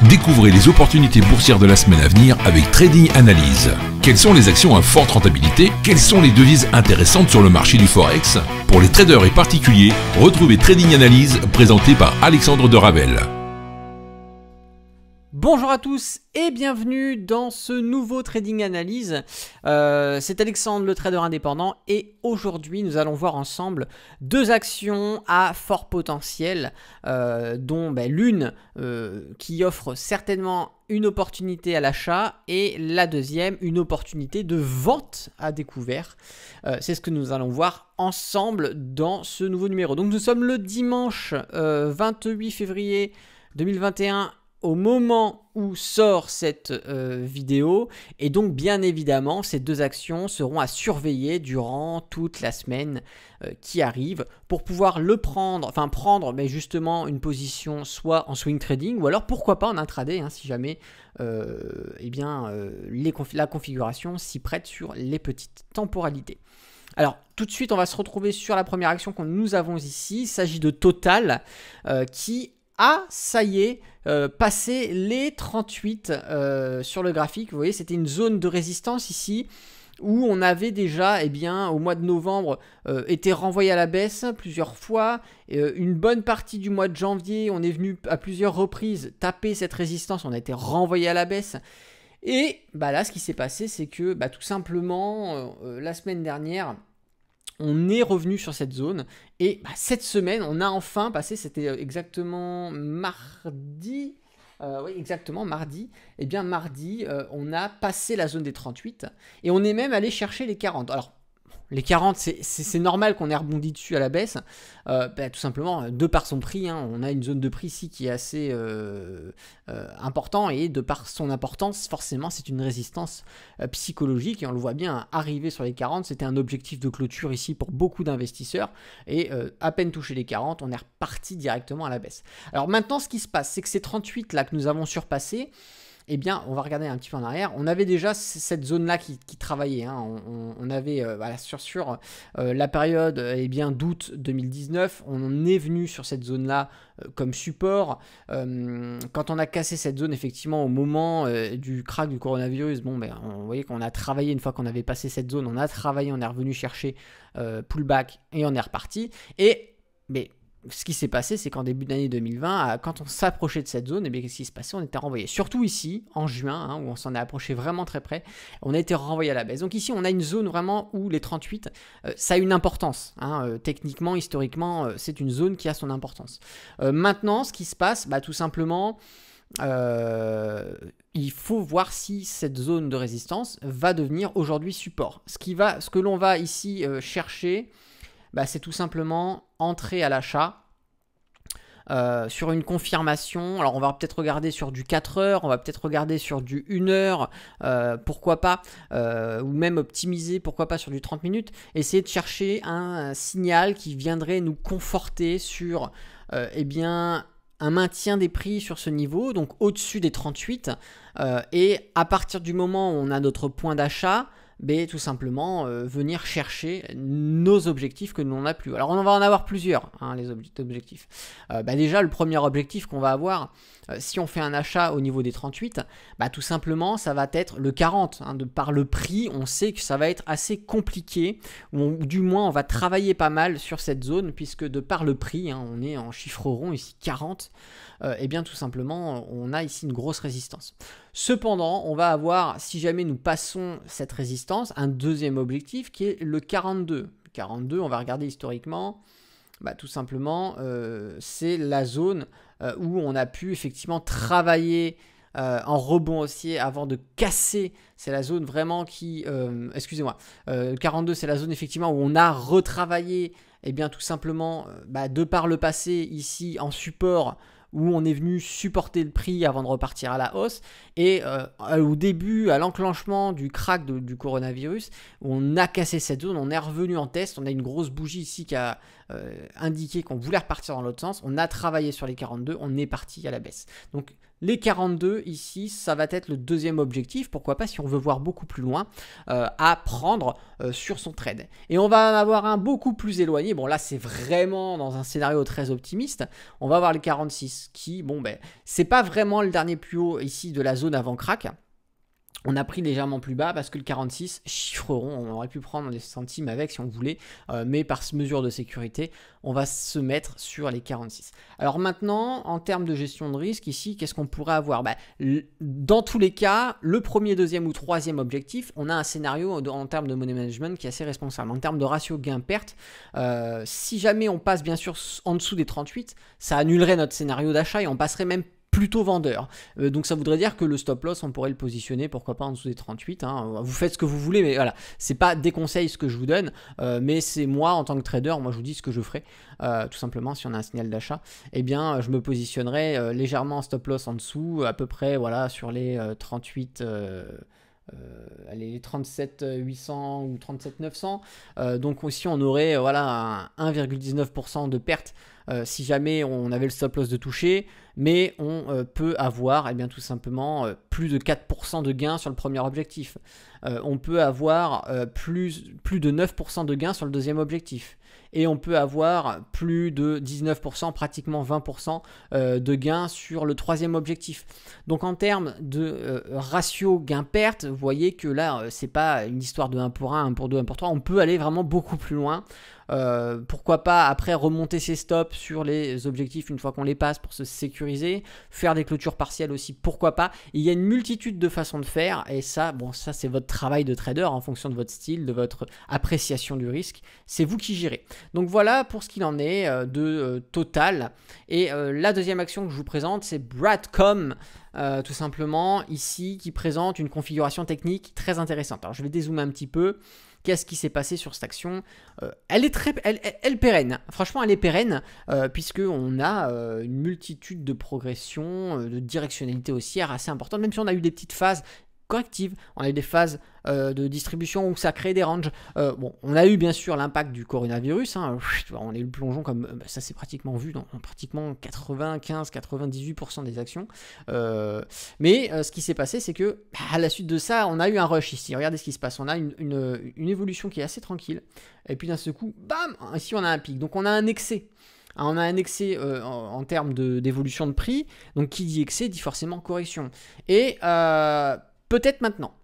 Découvrez les opportunités boursières de la semaine à venir avec Trading Analyse. Quelles sont les actions à forte rentabilité? Quelles sont les devises intéressantes sur le marché du Forex? Pour les traders et particuliers, retrouvez Trading Analyse présenté par Alexandre de Ravel. Bonjour à tous et bienvenue dans ce nouveau Trading Analyse. C'est Alexandre, le trader indépendant, et aujourd'hui nous allons voir ensemble deux actions à fort potentiel, dont l'une qui offre certainement une opportunité à l'achat et la deuxième une opportunité de vente à découvert. C'est ce que nous allons voir ensemble dans ce nouveau numéro. Donc nous sommes le dimanche 28 février 2021 au moment où sort cette vidéo, et donc bien évidemment ces deux actions seront à surveiller durant toute la semaine qui arrive pour pouvoir prendre mais justement une position soit en swing trading ou alors pourquoi pas en intraday si jamais la configuration s'y prête sur les petites temporalités. Alors tout de suite on va se retrouver sur la première action que nous avons ici. Il s'agit de Total qui ça y est, passé les 38 sur le graphique. Vous voyez, c'était une zone de résistance ici où on avait déjà, au mois de novembre, été renvoyé à la baisse plusieurs fois. Une bonne partie du mois de janvier, on est venu à plusieurs reprises taper cette résistance, on a été renvoyé à la baisse. Et là, ce qui s'est passé, c'est que tout simplement, la semaine dernière, on est revenu sur cette zone et cette semaine, on a enfin passé, c'était exactement mardi, mardi, on a passé la zone des 38 et on est même allé chercher les 40. Alors, les 40, c'est normal qu'on ait rebondi dessus à la baisse, tout simplement de par son prix. On a une zone de prix ici qui est assez important, et de par son importance, forcément, c'est une résistance psychologique, et on le voit bien arriver sur les 40. C'était un objectif de clôture ici pour beaucoup d'investisseurs, et à peine touché les 40, on est reparti directement à la baisse. Alors maintenant, ce qui se passe, c'est que ces 38 là que nous avons surpassés, on va regarder un petit peu en arrière. On avait déjà cette zone-là qui travaillait. On avait sur la période d'août 2019, on est venu sur cette zone-là comme support. Quand on a cassé cette zone, effectivement, au moment du crack du coronavirus, on voyait qu'on a travaillé une fois qu'on avait passé cette zone. On a travaillé, on est revenu chercher pullback et on est reparti. Ce qui s'est passé, c'est qu'en début d'année 2020, quand on s'approchait de cette zone, qu'est-ce qui se passait? On était renvoyé. Surtout ici, en juin, où on s'en est approché vraiment très près, on a été renvoyé à la baisse. Donc ici, on a une zone vraiment où les 38, ça a une importance. Techniquement, historiquement, c'est une zone qui a son importance. Maintenant, ce qui se passe, tout simplement, il faut voir si cette zone de résistance va devenir aujourd'hui support. Ce que l'on va ici chercher, c'est tout simplement entrer à l'achat sur une confirmation. Alors on va peut-être regarder sur du 4 heures, on va peut-être regarder sur du 1 heure, pourquoi pas, ou même optimiser, pourquoi pas sur du 30 minutes. Essayer de chercher un signal qui viendrait nous conforter sur un maintien des prix sur ce niveau, donc au-dessus des 38, et à partir du moment où on a notre point d'achat, tout simplement venir chercher nos objectifs que l'on n'a plus. Alors on va en avoir plusieurs, les objectifs. Déjà, le premier objectif qu'on va avoir, si on fait un achat au niveau des 38, tout simplement ça va être le 40. De par le prix, on sait que ça va être assez compliqué, ou du moins on va travailler pas mal sur cette zone, puisque de par le prix, on est en chiffre rond ici 40, tout simplement on a ici une grosse résistance. Cependant, on va avoir, si jamais nous passons cette résistance, un deuxième objectif qui est le 42. Le 42, on va regarder historiquement, tout simplement, c'est la zone où on a pu effectivement travailler en rebond haussier avant de casser. C'est la zone vraiment qui... 42, c'est la zone effectivement où on a retravaillé, tout simplement, de par le passé ici en support, où on est venu supporter le prix avant de repartir à la hausse, et au début, à l'enclenchement du crack du coronavirus, on a cassé cette zone, on est revenu en test, on a une grosse bougie ici qui a indiqué qu'on voulait repartir dans l'autre sens, on a travaillé sur les 42, on est parti à la baisse. Donc Les 42 ici, ça va être le deuxième objectif, pourquoi pas si on veut voir beaucoup plus loin, à prendre sur son trade. Et on va en avoir un beaucoup plus éloigné, bon là c'est vraiment dans un scénario très optimiste, on va avoir les 46 qui, bon ben, c'est pas vraiment le dernier plus haut ici de la zone avant crack. On a pris légèrement plus bas parce que le 46 chiffreront, on aurait pu prendre des centimes avec si on voulait, mais par mesure de sécurité, on va se mettre sur les 46. Alors maintenant, en termes de gestion de risque, ici, qu'est-ce qu'on pourrait avoir? Dans tous les cas, le premier, deuxième ou troisième objectif, on a un scénario en termes de money management qui est assez responsable. En termes de ratio gain-perte, si jamais on passe bien sûr en dessous des 38, ça annulerait notre scénario d'achat et on passerait même plutôt vendeur. Donc ça voudrait dire que le stop loss, on pourrait le positionner, pourquoi pas en dessous des 38. Hein. Vous faites ce que vous voulez, mais voilà, c'est pas des conseils ce que je vous donne, mais c'est moi en tant que trader, moi je vous dis ce que je ferai. Tout simplement, si on a un signal d'achat, eh bien je me positionnerai légèrement en stop loss en dessous, à peu près voilà sur les 38. Les 37 800 ou 37 900. Donc aussi on aurait voilà 1,19% de perte si jamais on avait le stop loss de toucher, mais on peut avoir bien tout simplement plus de 4% de gain sur le premier objectif. On peut avoir plus de 9% de gain sur le deuxième objectif. Et on peut avoir plus de 19%, pratiquement 20% de gain sur le troisième objectif. Donc en termes de ratio gain-perte, vous voyez que là, c'est pas une histoire de 1 pour 1, 1 pour 2, 1 pour 3. On peut aller vraiment beaucoup plus loin. Pourquoi pas après remonter ses stops sur les objectifs une fois qu'on les passe pour se sécuriser, faire des clôtures partielles aussi, pourquoi pas. Il y a une multitude de façons de faire et ça, bon, ça c'est votre travail de trader en fonction de votre style, de votre appréciation du risque, c'est vous qui gérez. Donc voilà pour ce qu'il en est de Total. Et la deuxième action que je vous présente, c'est Broadcom. Tout simplement ici qui présente une configuration technique très intéressante. Alors je vais dézoomer un petit peu. Qu'est-ce qui s'est passé sur cette action? Elle est pérenne. Franchement, elle est pérenne puisqu'on a une multitude de progressions, de directionnalité haussière assez importante, même si on a eu des petites phases correctives. On a eu des phases de distribution où ça crée des ranges. Bon, on a eu bien sûr l'impact du coronavirus. Hein. On a eu le plongeon comme ça s'est pratiquement vu dans pratiquement 95-98% des actions. Mais ce qui s'est passé, c'est que à la suite de ça, on a eu un rush ici. Regardez ce qui se passe. On a une évolution qui est assez tranquille. Et puis d'un seul coup, bam, ici on a un pic. Donc on a un excès. On a un excès en termes d'évolution de prix. Donc qui dit excès dit forcément correction. Et peut-être maintenant.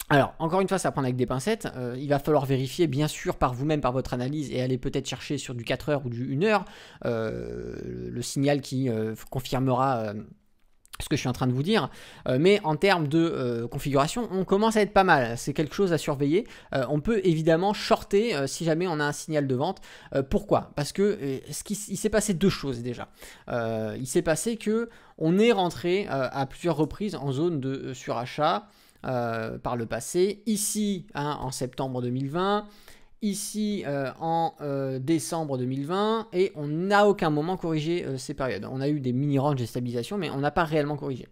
Alors, encore une fois, ça va prendre avec des pincettes. Il va falloir vérifier, bien sûr, par vous-même, par votre analyse, et aller peut-être chercher sur du 4 heures ou du 1 heure le signal qui confirmera ce que je suis en train de vous dire. Mais en termes de configuration, on commence à être pas mal. C'est quelque chose à surveiller. On peut évidemment shorter si jamais on a un signal de vente. Pourquoi? Parce que il s'est passé deux choses déjà. Il s'est passé que on est rentré à plusieurs reprises en zone de surachat par le passé. Ici, en septembre 2020. Ici en décembre 2020 et on n'a aucun moment corrigé ces périodes. On a eu des mini-ranges de stabilisation mais on n'a pas réellement corrigé.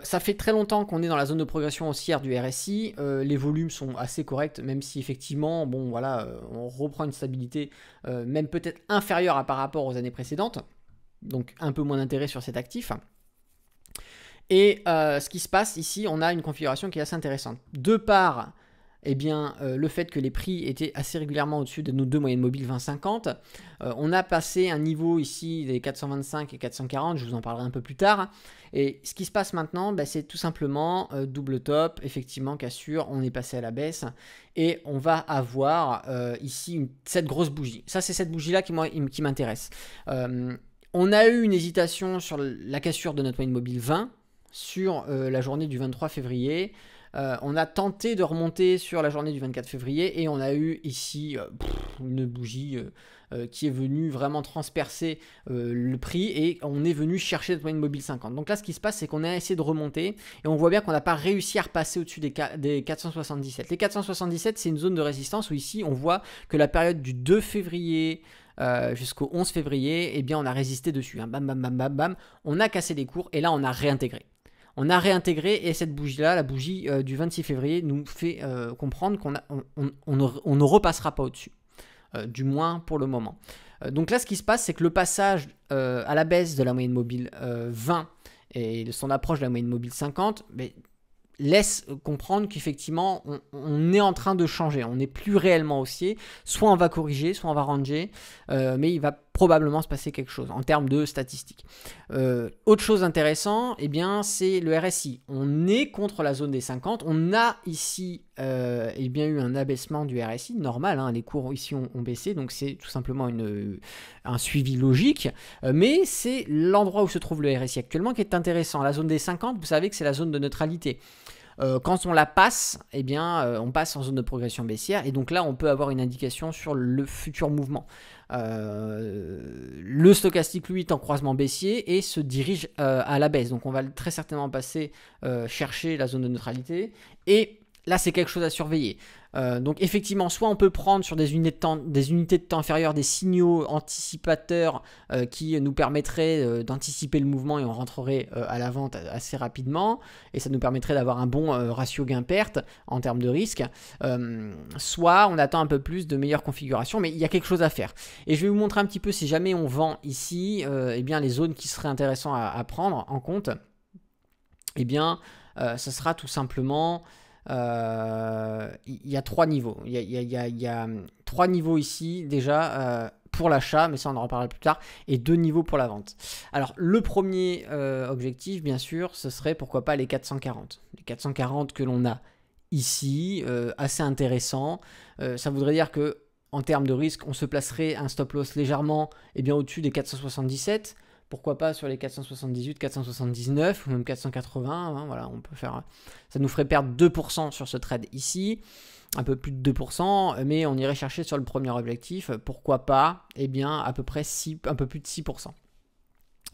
Ça fait très longtemps qu'on est dans la zone de progression haussière du RSI, les volumes sont assez corrects même si effectivement bon voilà on reprend une stabilité même peut-être inférieure par rapport aux années précédentes, donc un peu moins d'intérêt sur cet actif. Et ce qui se passe ici, on a une configuration qui est assez intéressante. De part le fait que les prix étaient assez régulièrement au-dessus de nos deux moyennes mobiles 20-50, on a passé un niveau ici des 425 et 440, je vous en parlerai un peu plus tard. Et ce qui se passe maintenant, c'est tout simplement double top, effectivement cassure, on est passé à la baisse et on va avoir ici cette grosse bougie. Ça c'est cette bougie-là qui m'intéresse. On a eu une hésitation sur la cassure de notre moyenne mobile 20 sur la journée du 23 février. On a tenté de remonter sur la journée du 24 février et on a eu ici une bougie qui est venue vraiment transpercer le prix et on est venu chercher notre moyenne mobile 50. Donc là ce qui se passe c'est qu'on a essayé de remonter et on voit bien qu'on n'a pas réussi à repasser au-dessus des 477. Les 477 c'est une zone de résistance où ici on voit que la période du 2 février jusqu'au 11 février, on a résisté dessus. Hein. Bam, bam, bam, bam, bam. On a cassé les cours et là on a réintégré. On a réintégré et cette bougie-là, la bougie du 26 février, nous fait comprendre qu'on ne repassera pas au-dessus, du moins pour le moment. Donc là, ce qui se passe, c'est que le passage à la baisse de la moyenne mobile 20 et de son approche de la moyenne mobile 50, laisse comprendre qu'effectivement, on est en train de changer. On n'est plus réellement haussier. Soit on va corriger, soit on va ranger, mais il va probablement se passer quelque chose en termes de statistiques. Autre chose intéressante, c'est le RSI. On est contre la zone des 50. On a ici eu un abaissement du RSI, normal, hein, les cours ici ont baissé, donc c'est tout simplement un suivi logique, mais c'est l'endroit où se trouve le RSI actuellement qui est intéressant. La zone des 50, vous savez que c'est la zone de neutralité. Quand on la passe, on passe en zone de progression baissière et donc là on peut avoir une indication sur le futur mouvement. Le stochastique lui est en croisement baissier et se dirige à la baisse, donc on va très certainement passer chercher la zone de neutralité et là c'est quelque chose à surveiller. Donc effectivement, soit on peut prendre sur des unités de temps inférieures des signaux anticipateurs qui nous permettraient d'anticiper le mouvement et on rentrerait à la vente assez rapidement et ça nous permettrait d'avoir un bon ratio gain-perte en termes de risque. Soit on attend un peu plus de meilleures configurations, mais il y a quelque chose à faire. Et je vais vous montrer un petit peu si jamais on vend ici, les zones qui seraient intéressantes à prendre en compte. Ça sera tout simplement... il y a 3 niveaux. Il y a 3 niveaux ici déjà pour l'achat, mais ça on en reparlera plus tard, et 2 niveaux pour la vente. Alors le premier objectif, bien sûr, ce serait pourquoi pas les 440. Les 440 que l'on a ici, assez intéressant. Ça voudrait dire que en termes de risque, on se placerait un stop loss légèrement au-dessus des 477. Pourquoi pas sur les 478, 479 ou même 480, hein, voilà, on peut faire. Ça nous ferait perdre 2% sur ce trade ici, un peu plus de 2%, mais on irait chercher sur le premier objectif, pourquoi pas, à peu près un peu plus de 6%.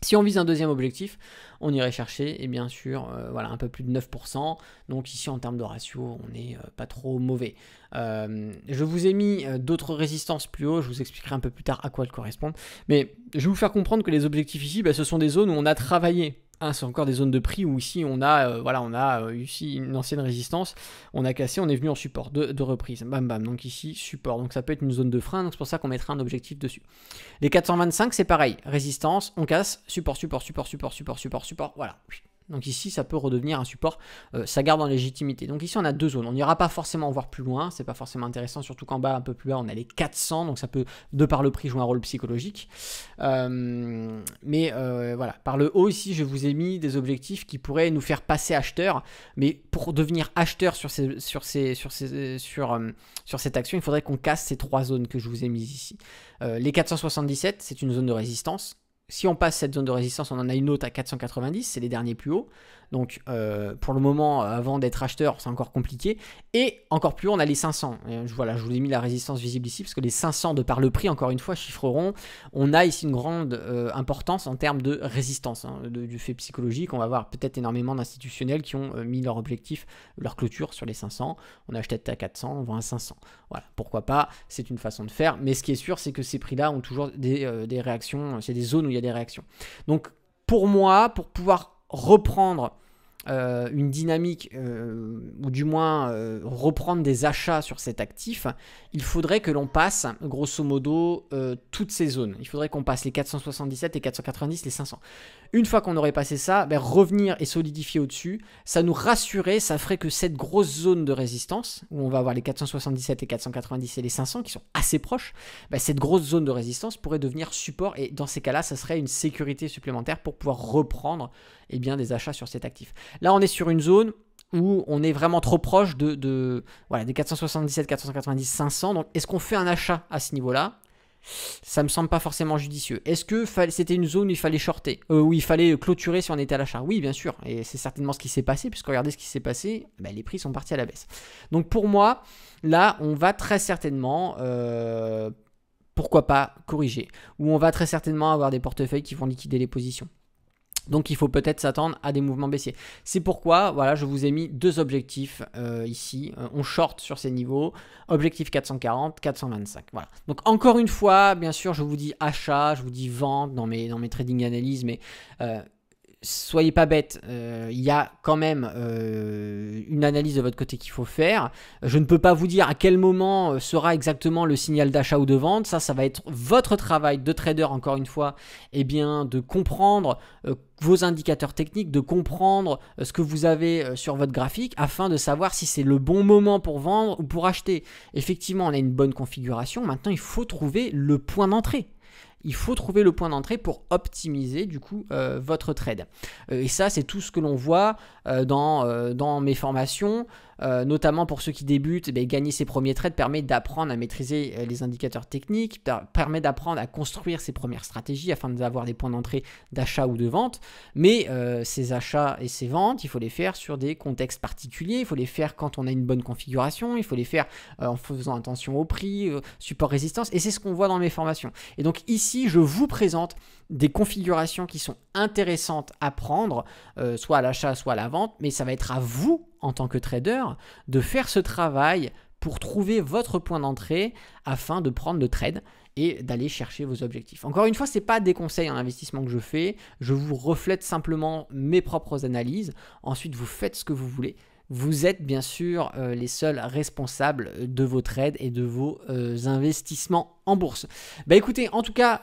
Si on vise un deuxième objectif, on irait chercher, un peu plus de 9%. Donc ici, en termes de ratio, on n'est pas trop mauvais. Je vous ai mis d'autres résistances plus haut. Je vous expliquerai un peu plus tard à quoi elles correspondent. Mais je vais vous faire comprendre que les objectifs ici, ce sont des zones où on a travaillé. C'est encore des zones de prix où ici on a ici une ancienne résistance, on a cassé, on est venu en support de reprise, bam bam, donc ici support, donc ça peut être une zone de frein, donc c'est pour ça qu'on mettra un objectif dessus. Les 425 c'est pareil, résistance, on casse, support, voilà. Donc ici, ça peut redevenir un support, ça garde en légitimité. Donc ici, on a 2 zones. On n'ira pas forcément voir plus loin, c'est pas forcément intéressant, surtout qu'en bas, un peu plus bas, on a les 400, donc ça peut, de par le prix, jouer un rôle psychologique. Par le haut ici, je vous ai mis des objectifs qui pourraient nous faire passer acheteur, mais pour devenir acheteur sur cette action, il faudrait qu'on casse ces 3 zones que je vous ai mises ici. Les 477, c'est une zone de résistance. Si on passe cette zone de résistance, on en a une autre à 490, c'est les derniers plus hauts. Donc pour le moment, avant d'être acheteur, c'est encore compliqué. Et encore plus haut, on a les 500. Je vous ai mis la résistance visible ici, parce que les 500, de par le prix, encore une fois, chiffreront. On a ici une grande importance en termes de résistance, du fait psychologique. On va voir peut-être énormément d'institutionnels qui ont mis leur objectif, leur clôture sur les 500. On a acheté à 400, on vend à 500. Voilà, pourquoi pas, c'est une façon de faire. Mais ce qui est sûr, c'est que ces prix-là ont toujours des réactions. C'est des zones où il y a des réactions. Donc pour moi, pour pouvoir reprendre une dynamique ou du moins reprendre des achats sur cet actif, il faudrait que l'on passe grosso modo toutes ces zones. Il faudrait qu'on passe les 477, les 490, les 500. Une fois qu'on aurait passé ça, revenir et solidifier au-dessus, ça nous rassurait, ça ferait que cette grosse zone de résistance, où on va avoir les 477, les 490 et les 500 qui sont assez proches, cette grosse zone de résistance pourrait devenir support et dans ces cas-là, ça serait une sécurité supplémentaire pour pouvoir reprendre des achats sur cet actif. Là, on est sur une zone où on est vraiment trop proche des 477, 490, 500. Donc, est-ce qu'on fait un achat à ce niveau-là ? Ça me semble pas forcément judicieux. Est-ce que c'était une zone où il fallait shorter, où il fallait clôturer si on était à l'achat ? Oui, bien sûr. Et c'est certainement ce qui s'est passé, puisque regardez ce qui s'est passé, les prix sont partis à la baisse. Donc pour moi, là, on va très certainement... pourquoi pas corriger ? Ou on va très certainement avoir des portefeuilles qui vont liquider les positions. Donc il faut peut-être s'attendre à des mouvements baissiers. C'est pourquoi je vous ai mis 2 objectifs ici. On short sur ces niveaux. Objectif 440, 425. Voilà. Donc encore une fois, bien sûr, je vous dis achat, je vous dis vente dans mes trading analyses, mais soyez pas bêtes, il y a quand même une analyse de votre côté qu'il faut faire. Je ne peux pas vous dire à quel moment sera exactement le signal d'achat ou de vente. Ça va être votre travail de trader, encore une fois, de comprendre vos indicateurs techniques, de comprendre ce que vous avez sur votre graphique afin de savoir si c'est le bon moment pour vendre ou pour acheter. Effectivement, on a une bonne configuration. Maintenant, il faut trouver le point d'entrée. Il faut trouver le point d'entrée pour optimiser du coup votre trade. Et ça, c'est tout ce que l'on voit dans mes formations. Notamment pour ceux qui débutent, gagner ses premiers trades permet d'apprendre à maîtriser les indicateurs techniques, permet d'apprendre à construire ses premières stratégies afin d'avoir des points d'entrée d'achat ou de vente. Mais ces achats et ces ventes, il faut les faire sur des contextes particuliers, il faut les faire quand on a une bonne configuration, il faut les faire en faisant attention au prix, support résistance, et c'est ce qu'on voit dans mes formations. Et donc ici, je vous présente des configurations qui sont intéressantes à prendre, soit à l'achat, soit à la vente, mais ça va être à vous, en tant que trader, de faire ce travail pour trouver votre point d'entrée afin de prendre le trade et d'aller chercher vos objectifs. Encore une fois, ce n'est pas des conseils en investissement que je fais, je vous reflète simplement mes propres analyses. Ensuite, vous faites ce que vous voulez. Vous êtes bien sûr les seuls responsables de vos trades et de vos investissements en bourse. Écoutez, en tout cas,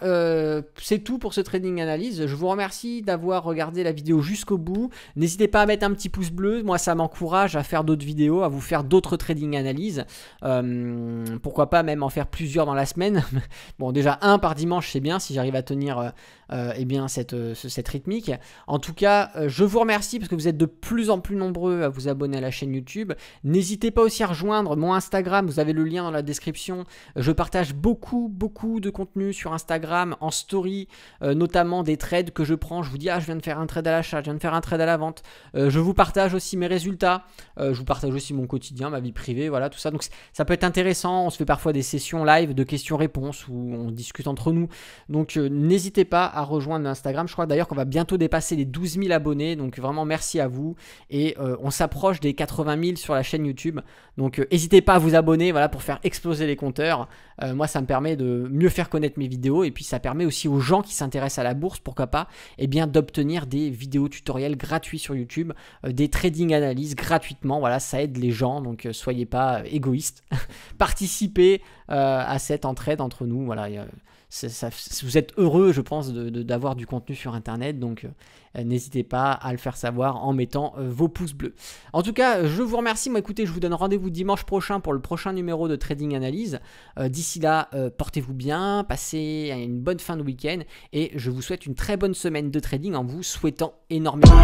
c'est tout pour ce trading analyse. Je vous remercie d'avoir regardé la vidéo jusqu'au bout. N'hésitez pas à mettre un petit pouce bleu. Moi, ça m'encourage à faire d'autres vidéos, à vous faire d'autres trading analyses. Pourquoi pas même en faire plusieurs dans la semaine. Bon, déjà un par dimanche, c'est bien si j'arrive à tenir cette rythmique. En tout cas, je vous remercie parce que vous êtes de plus en plus nombreux à vous abonner à la chaîne YouTube. N'hésitez pas aussi à rejoindre mon Instagram. Vous avez le lien dans la description. Je partage beaucoup de contenu sur Instagram en story, notamment des trades que je prends. Je vous dis, je viens de faire un trade à l'achat, je viens de faire un trade à la vente. Je vous partage aussi mes résultats. Je vous partage aussi mon quotidien, ma vie privée, voilà, tout ça. Donc ça peut être intéressant. On se fait parfois des sessions live de questions-réponses où on discute entre nous. Donc n'hésitez pas à rejoindre Instagram. Je crois d'ailleurs qu'on va bientôt dépasser les 12 000 abonnés. Donc vraiment merci à vous. Et on s'approche des 80 000 sur la chaîne YouTube. Donc n'hésitez pas à vous abonner, voilà, pour faire exploser les compteurs. Moi, ça me permet de mieux faire connaître mes vidéos et puis ça permet aussi aux gens qui s'intéressent à la bourse, pourquoi pas, d'obtenir des vidéos tutoriels gratuits sur YouTube, des trading analyses gratuitement. Voilà, ça aide les gens, donc soyez pas égoïstes. Participez à cette entraide entre nous. Voilà, vous êtes heureux, je pense, d'avoir du contenu sur Internet, donc n'hésitez pas à le faire savoir en mettant vos pouces bleus. En tout cas, je vous remercie. Moi, écoutez, je vous donne rendez-vous dimanche prochain pour le prochain numéro de Trading Analyse. D'ici là, portez-vous bien, passez une bonne fin de week-end et je vous souhaite une très bonne semaine de trading en vous souhaitant énormément.